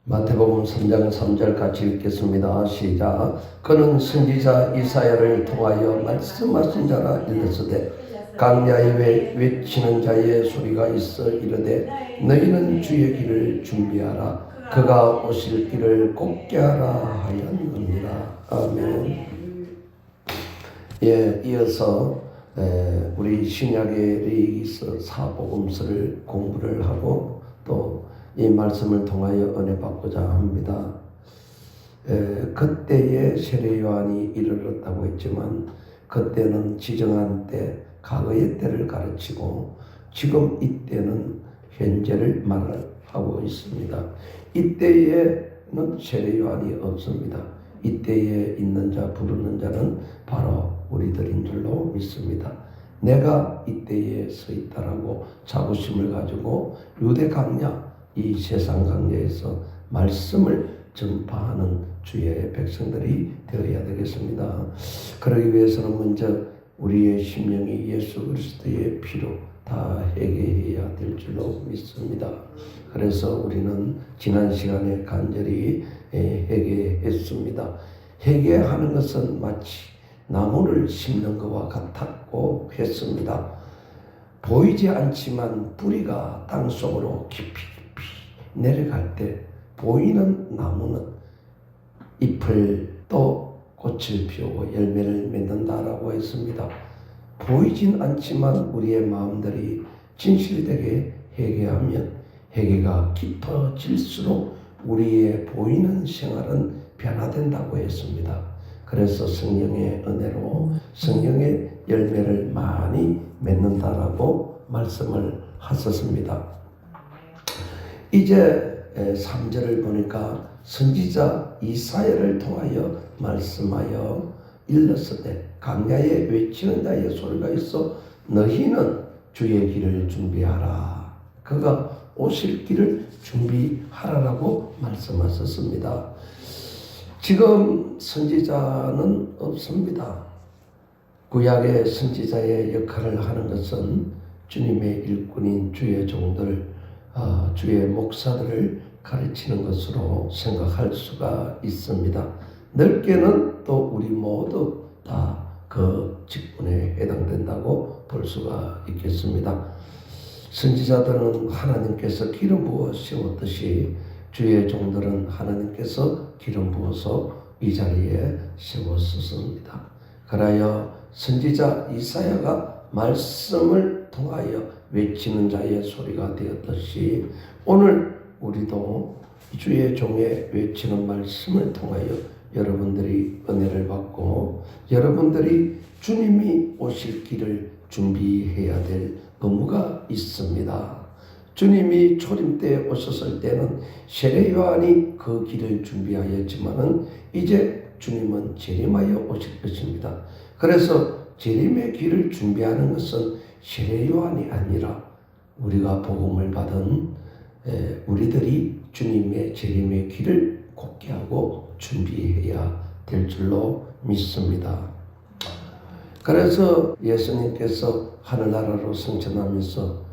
마태복음 3장 3절 같이 읽겠습니다. 시작. 그는 선지자 이사야를 통하여 말씀하신 자라 일렀으되 강야에 외치는 자의 소리가 있어 이르되 너희는 주의 길을 준비하라. 그가 오실 길을 곱게 하라 하였느니라. 아멘. 이어서 우리 신약에 있어 사복음서를 공부를 하고 또 이 말씀을 통하여 은혜 받고자 합니다. 그때에 세례 요한이 이르렀다고 했지만 그때는 지정한 때, 과거의 때를 가르치고 지금 이때는 현재를 말하고 있습니다. 이때에는 세례 요한이 없습니다. 이때에 있는 자, 부르는 자는 바로 우리들인 줄로 믿습니다. 내가 이때에 서 있다라고 자부심을 가지고 유대 강야, 이 세상 강야에서 말씀을 전파하는 주의 백성들이 되어야 되겠습니다. 그러기 위해서는 먼저 우리의 심령이 예수 그리스도의 피로 다 회개해야 될 줄로 믿습니다. 그래서 우리는 지난 시간에 간절히 회개했습니다. 회개하는 것은 마치 나무를 심는 것과 같았고 했습니다. 보이지 않지만 뿌리가 땅속으로 깊이 내려갈 때 보이는 나무는 잎을 또 꽃을 피우고 열매를 맺는다라고 했습니다. 보이진 않지만 우리의 마음들이 진실되게 회개하면 회개가 깊어질수록 우리의 보이는 생활은 변화된다고 했습니다. 그래서 성령의 은혜로 성령의 열매를 많이 맺는다라고 말씀을 하셨습니다. 이제 3절을 보니까 선지자 이사야를 통하여 말씀하여 일렀으되 강야에 외치는 자의 소리가 있어 너희는 주의 길을 준비하라. 그가 오실 길을 준비하라라고 말씀하셨습니다. 지금 선지자는 없습니다. 구약의 선지자의 역할을 하는 것은 주님의 일꾼인 주의 종들, 주의 목사들을 가르치는 것으로 생각할 수가 있습니다. 넓게는 또 우리 모두 다 그 직분에 해당된다고 볼 수가 있겠습니다. 선지자들은 하나님께서 기름 부어 세웠듯이 주의 종들은 하나님께서 기름 부어서 이 자리에 세웠습니다. 그러하여 선지자 이사야가 말씀을 통하여 외치는 자의 소리가 되었듯이 오늘 우리도 주의 종의 외치는 말씀을 통하여 여러분들이 은혜를 받고 여러분들이 주님이 오실 길을 준비해야 될 의무가 있습니다. 주님이 초림 때 오셨을 때는 세례 요한이 그 길을 준비하였지만은 이제 주님은 재림하여 오실 것입니다. 그래서 재림의 길을 준비하는 것은 세례 요한이 아니라 우리가 복음을 받은 우리들이 주님의 재림의 길을 곱게 하고 준비해야 될 줄로 믿습니다. 그래서 예수님께서 하늘나라로 승천하면서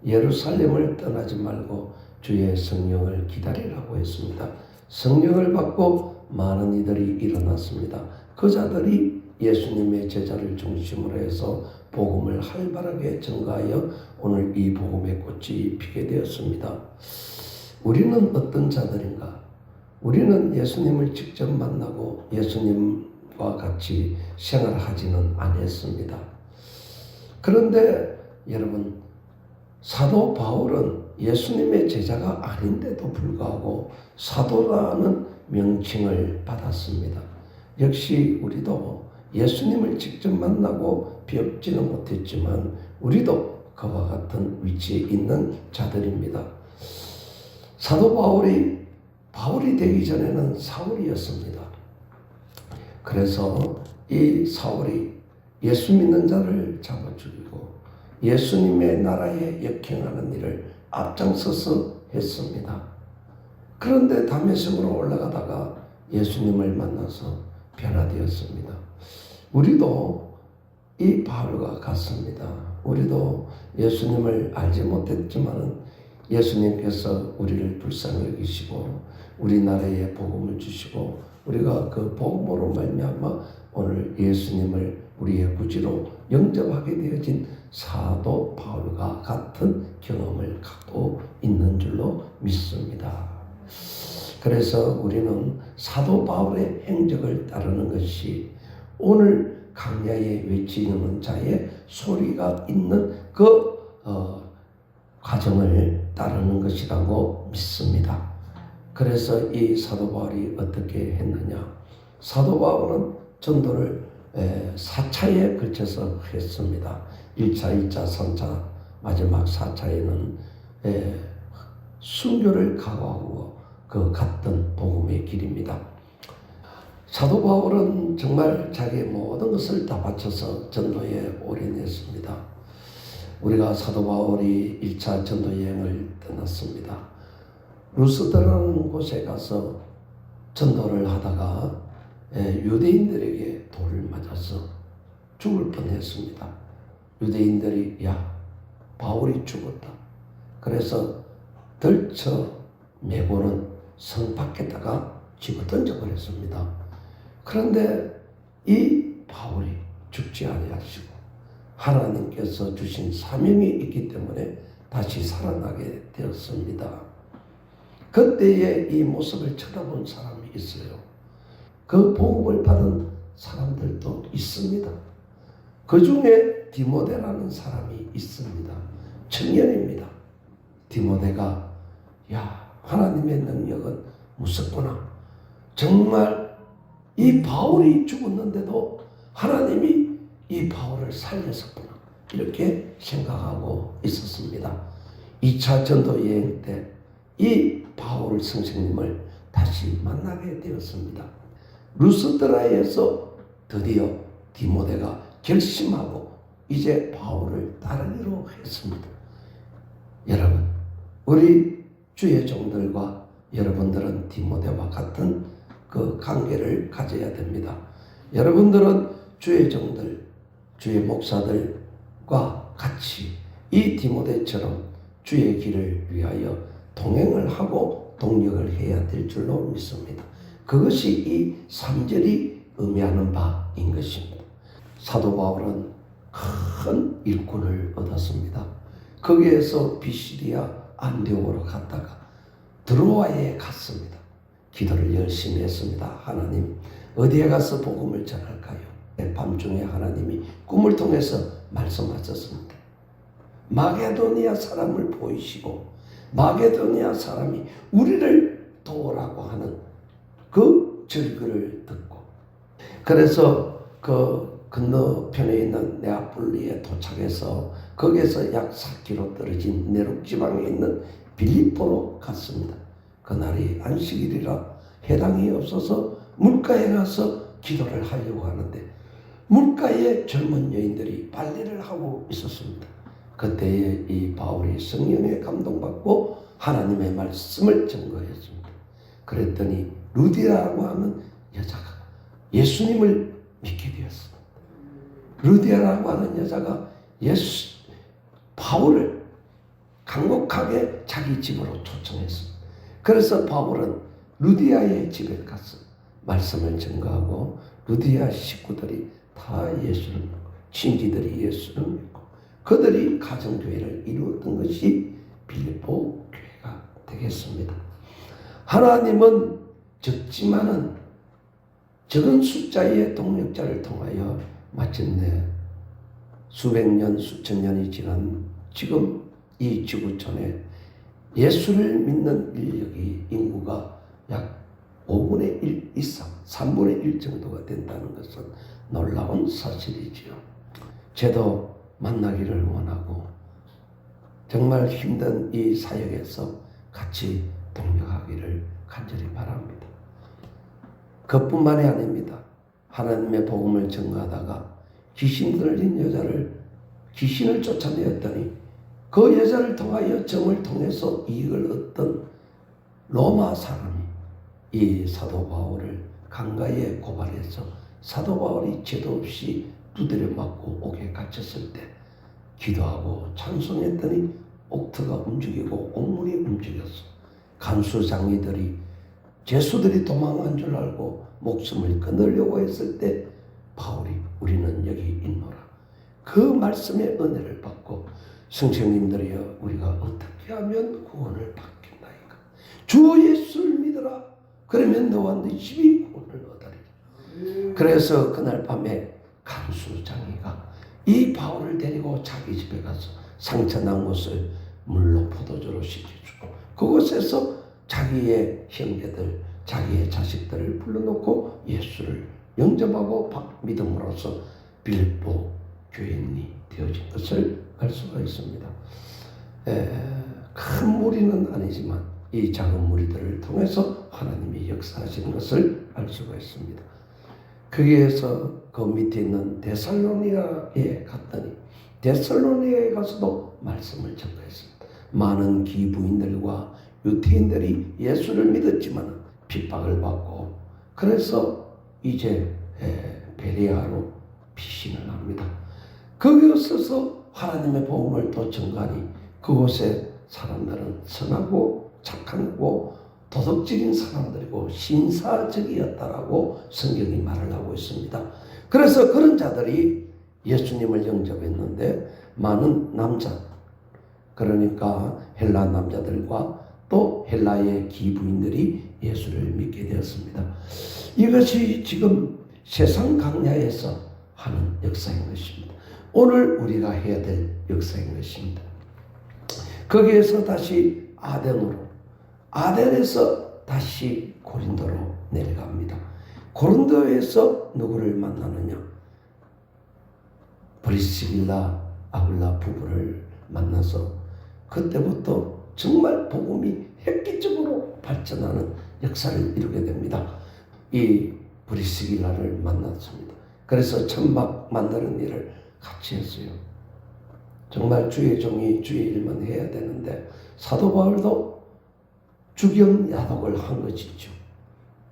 예루살렘을 떠나지 말고 주의 성령을 기다리라고 했습니다. 성령을 받고 많은 이들이 일어났습니다. 그 자들이 예수님의 제자를 중심으로 해서 복음을 활발하게 전가하여 오늘 이 복음의 꽃이 피게 되었습니다. 우리는 어떤 자들인가? 우리는 예수님을 직접 만나고 예수님과 같이 생활하지는 않았습니다. 그런데 여러분, 사도 바울은 예수님의 제자가 아닌데도 불구하고 사도라는 명칭을 받았습니다. 역시 우리도 예수님을 직접 만나고 뵙지는 못했지만 우리도 그와 같은 위치에 있는 자들입니다. 사도 바울이 되기 전에는 사울이었습니다. 그래서 이 사울이 예수 믿는 자를 잡아 죽이고 예수님의 나라에 역행하는 일을 앞장서서 했습니다. 그런데 다메섹으로 올라가다가 예수님을 만나서 변화되었습니다. 우리도 이 바울과 같습니다. 우리도 예수님을 알지 못했지만 예수님께서 우리를 불쌍히 여기시고 우리나라에 복음을 주시고 우리가 그 복음으로 말미암아 오늘 예수님을 우리의 구주로 영접하게 되어진 사도 바울과 같은 경험을 갖고 있는 줄로 믿습니다. 그래서 우리는 사도 바울의 행적을 따르는 것이 오늘 강야에 외치는 자의 소리가 있는 그 과정을 따르는 것이라고 믿습니다. 그래서 이 사도 바울이 어떻게 했느냐? 사도 바울은 전도를 4차에 걸쳐서 했습니다. 1차, 2차, 3차, 마지막 4차에는 순교를 각오하고 그 갔던 복음의 길입니다. 사도 바울은 정말 자기의 모든 것을 다 바쳐서 전도에 올인했습니다. 우리가 사도 바울이 1차 전도 여행을 떠났습니다. 루스드라는 곳에 가서 전도를 하다가 유대인들에게 돌을 맞아서 죽을 뻔했습니다. 유대인들이 야 바울이 죽었다. 그래서 덜쳐 메고는 성 밖에다가 집어 던져버렸습니다. 그런데 이 바울이 죽지 아니하시고 하나님께서 주신 사명이 있기 때문에 다시 살아나게 되었습니다. 그때의 이 모습을 쳐다본 사람이 있어요. 그 복음을 받은 사람들도 있습니다. 그 중에 디모데라는 사람이 있습니다. 청년입니다. 디모데가 야 하나님의 능력은 무섭구나. 정말 이 바울이 죽었는데도 하나님이 이 바울을 살렸었구나. 이렇게 생각하고 있었습니다. 2차 전도 여행 때 이 바울 선생님을 다시 만나게 되었습니다. 루스드라에서 드디어 디모데가 결심하고 이제 바울을 따르기로 했습니다. 여러분, 우리 주의 종들과 여러분들은 디모데와 같은 그 관계를 가져야 됩니다. 여러분들은 주의 종들, 주의 목사들과 같이 이 디모데처럼 주의 길을 위하여 동행을 하고 동력을 해야 될 줄로 믿습니다. 그것이 이 3절이 의미하는 바인 것입니다. 사도 바울은 큰 일꾼을 얻었습니다. 거기에서 비시디아 안디옥으로 갔다가 드로아에 갔습니다. 기도를 열심히 했습니다. 하나님 어디에 가서 복음을 전할까요? 밤중에 하나님이 꿈을 통해서 말씀하셨습니다. 마게도니아 사람을 보이시고 마게도니아 사람이 우리를 도우라고 하는 그 절규를 듣고 그래서 그 건너편에 있는 네아폴리에 도착해서 거기에서 약 4km 떨어진 내륙 지방에 있는 빌립보로 갔습니다. 그날이 안식일이라 해당이 없어서 물가에 가서 기도를 하려고 하는데 물가에 젊은 여인들이 발리를 하고 있었습니다. 그때에 이 바울이 성령에 감동받고 하나님의 말씀을 증거했습니다. 그랬더니 루디아라고 하는 여자가 예수님을 믿게 되었습니다. 루디아라고 하는 여자가 바울을 간곡하게 자기 집으로 초청했습니다. 그래서 바울은 루디아의 집에 가서 말씀을 증거하고 루디아 식구들이 다 예수를 믿고 친지들이 예수를 믿고 그들이 가정교회를 이루었던 것이 빌립보 교회가 되겠습니다. 하나님은 적지만은 적은 숫자의 동력자를 통하여 마침내 수백 년, 수천 년이 지난 지금 이 지구촌에 예수를 믿는 인력이 인구가 약 5분의 1 이상, 3분의 1 정도가 된다는 것은 놀라운 사실이지요. 저도 만나기를 원하고 정말 힘든 이 사역에서 같이 동력하기를 간절히 바랍니다. 그뿐만이 아닙니다. 하나님의 복음을 전가하다가 귀신 들린 여자를 귀신을 쫓아내었더니 그 여자를 통하여 점을 통해서 이익을 얻던 로마 사람이 이 사도 바울을 강가에 고발해서 사도 바울이 죄도 없이 두드려 맞고 옥에 갇혔을 때 기도하고 찬송했더니 옥터가 움직이고 옥물이 움직였어. 간수장이들이 죄수들이 도망한 줄 알고 목숨을 끊으려고 했을 때 바울이 우리는 여기 있노라. 그 말씀의 은혜를 받고 성령님들이여 우리가 어떻게 하면 구원을 받겠나이까. 주 예수를 믿어라. 그러면 너와 네 집이 구원을 얻으리라. 그래서 그날 밤에 간수장이가 이 바울을 데리고 자기 집에 가서 상처난 곳을 물로 포도주로 씻겨주고 그곳에서 자기의 형제들, 자기의 자식들을 불러놓고 예수를 영접하고 믿음으로써 빌립보 교인이 되어진 것을 알 수가 있습니다. 큰 무리는 아니지만 이 작은 무리들을 통해서 하나님이 역사하시는 것을 알 수가 있습니다. 거기에서 그 밑에 있는 데살로니가에 갔더니 데살로니가에 가서도 말씀을 전가했습니다. 많은 기부인들과 유태인들이 예수를 믿었지만 핍박을 받고 그래서 이제 베레아로 피신을 합니다. 거기서 하나님의 복음을 또 전가하니 그곳에 사람들은 선하고 착하고 도덕적인 사람들이고 신사적이었다라고 성경이 말을 하고 있습니다. 그래서 그런 자들이 예수님을 영접했는데 많은 남자, 그러니까 헬라 남자들과 또 헬라의 기부인들이 예수를 믿게 되었습니다. 이것이 지금 세상 강야에서 하는 역사인 것입니다. 오늘 우리가 해야 될 역사인 것입니다. 거기에서 다시 아덴에서 다시 고린도로 내려갑니다. 고린도에서 누구를 만나느냐? 브리스길라 아굴라 부부를 만나서 그때부터 정말 복음이 획기적으로 발전하는 역사를 이루게 됩니다. 이 브리스길라를 만났습니다. 그래서 천막 만드는 일을 같이 했어요. 정말 주의 종이 주의 일만 해야 되는데 사도 바울도 주경 야독을 한 것이죠.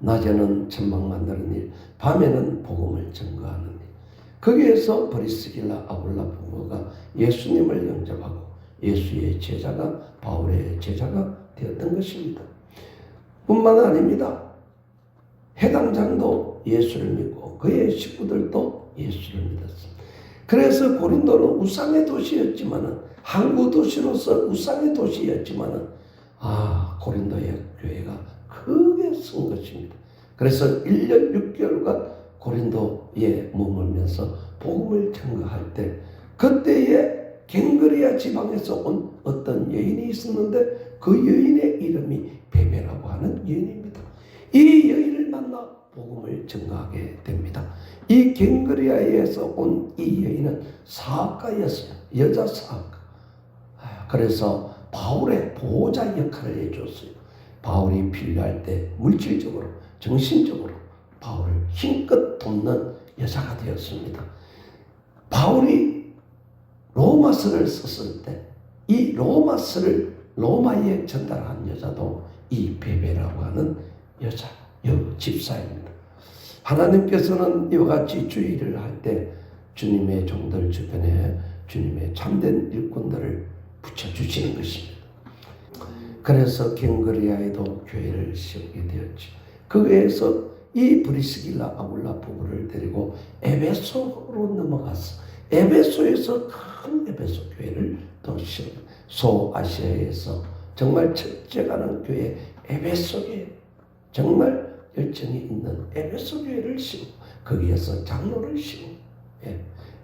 낮에는 천막 만드는 일, 밤에는 복음을 전가하는 일. 거기에서 브리스길라 아굴라 부부가 예수님을 영접하고 예수의 제자가 바울의 제자가 되었던 것입니다. 뿐만 아닙니다. 해당장도 예수를 믿고 그의 식구들도 예수를 믿었습니다. 그래서 고린도는 우상의 도시였지만은 항구 도시로서 우상의 도시였지만은 고린도의 교회가 크게 쓴 것입니다. 그래서 1년 6개월간 고린도에 머물면서 복음을 전가할 때 그때에 갱그리아 지방에서 온 어떤 여인이 있었는데 그 여인의 이름이 베베라고 하는 여인입니다. 이 여인을 만나 복음을 전가하게 됩니다. 이 갱그리아에서 온 이 여인은 사학가였어요. 여자 사학가. 그래서 바울의 보호자 역할을 해줬어요. 바울이 필요할 때 물질적으로, 정신적으로 바울을 힘껏 돕는 여자가 되었습니다. 바울이 로마서를 썼을 때 이 로마서를 로마에 전달한 여자도 이 베베라고 하는 여자, 집사입니다. 하나님께서는 이와 같이 주의를 할 때 주님의 종들 주변에 주님의 참된 일꾼들을 붙여주시는 것입니다. 그래서 갱그리아에도 교회를 세우게 되었죠. 거기에서 이 브리스길라 아굴라 부부를 데리고 에베소로 넘어갔어. 에베소에서 큰 에베소 교회를 또 세웁니다. 소아시아에서 정말 첫째가는 교회 에베소 교회, 정말 열정이 있는 에베소 교회를 세우고 거기에서 장로를 세우고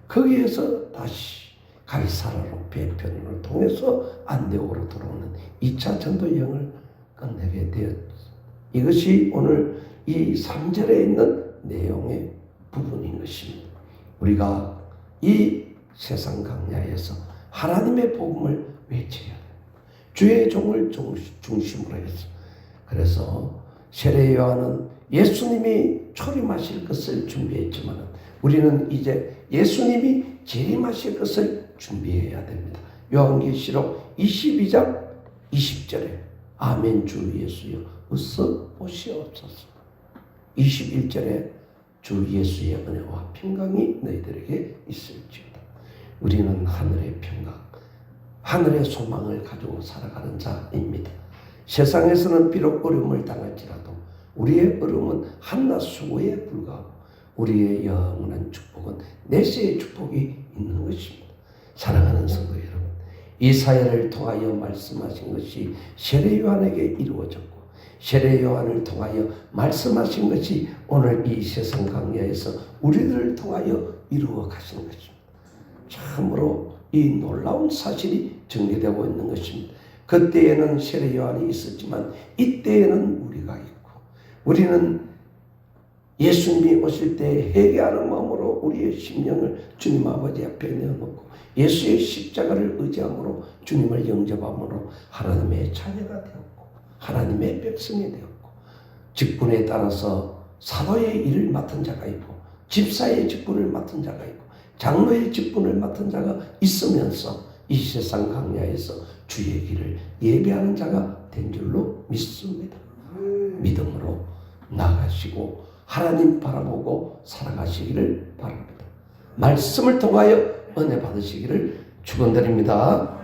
거기에서 다시 가이사라로 배편을 통해서 안디옥으로 들어오는 2차 전도 여행을 끝내게 되었습니다. 이것이 오늘 이 3절에 있는 내용의 부분인 것입니다. 우리가 이 세상 강야에서 하나님의 복음을 외쳐야 돼요. 주의 종을 중심으로 해서. 그래서 세례 요한은 예수님이 초림하실 것을 준비했지만 우리는 이제 예수님이 재림하실 것을 준비해야 됩니다. 요한계시록 22장 20절에 아멘 주 예수여 어서 오시옵소서. 21절에 주 예수의 은혜와 평강이 너희들에게 있을지어다. 우리는 하늘의 평강, 하늘의 소망을 가지고 살아가는 자입니다. 세상에서는 비록 어려움을 당할지라도 우리의 어려움은 한낱 수고에 불과하고 우리의 영원한 축복은 내세의 축복이 있는 것입니다. 사랑하는 성도 여러분, 이사야를 통하여 말씀하신 것이 세례 요한에게 이루어졌고 세례 요한을 통하여 말씀하신 것이 오늘 이 세상 강야에서 우리들을 통하여 이루어 가시는 것입니다. 참으로 이 놀라운 사실이 전개되고 있는 것입니다. 그때에는 세례 요한이 있었지만 이때에는 우리가 있고, 우리는 예수님이 오실 때 회개하는 마음으로 우리의 심령을 주님 아버지 앞에 내어놓고 예수의 십자가를 의지함으로 주님을 영접함으로 하나님의 자녀가 되었고 하나님의 백성이 되었고, 직분에 따라서 사도의 일을 맡은 자가 있고 집사의 직분을 맡은 자가 있고 장로의 직분을 맡은 자가 있으면서 이 세상 강야에서 주의 길을 예배하는 자가 된 줄로 믿습니다. 믿음으로 나아가시고 하나님 바라보고 살아가시기를 바랍니다. 말씀을 통하여 은혜 받으시기를 축원드립니다.